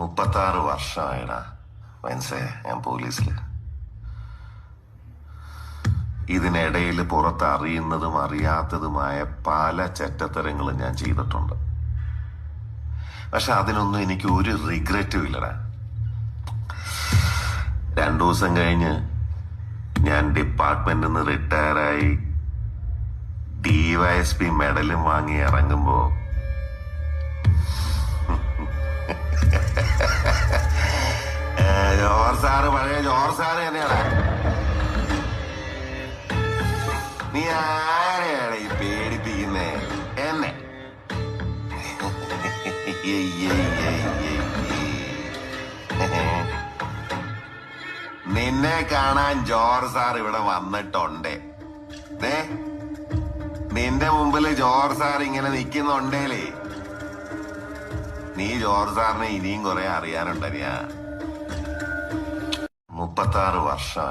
36 വർഷമായിടാ മനസ്സേ ഞാൻ പോലീസില്. ഇതിനിടയിൽ പുറത്ത് അറിയുന്നതും അറിയാത്തതുമായ പല ചെറ്റത്തരങ്ങളും ഞാൻ ചെയ്തിട്ടുണ്ട്. പക്ഷെ അതിനൊന്നും എനിക്ക് ഒരു റിഗ്രറ്റും ഇല്ലടാ. 2 ദിവസം കഴിഞ്ഞ് ഞാൻ ഡിപ്പാർട്ട്മെന്റിൽ നിന്ന് റിട്ടയറായി DYSP മെഡലും വാങ്ങി ഇറങ്ങുമ്പോ ജോർജ് സാറ് പഴയ ജോർജ് സാറ് തന്നെയാണ്. നീ ആരെയാണ് ഈ പേടിപ്പിക്കുന്നേ? എന്നെ നിന്നെ കാണാൻ ജോർജ് സാർ ഇവിടെ വന്നിട്ടുണ്ട്. നിന്റെ മുമ്പില് ജോർജ് സാർ ഇങ്ങനെ നിക്കുന്നുണ്ടേലേ നീ ജോർജ് സാറിനെ ഇനിയും കുറെ അറിയാനുണ്ടറിയാ. 36 വർഷം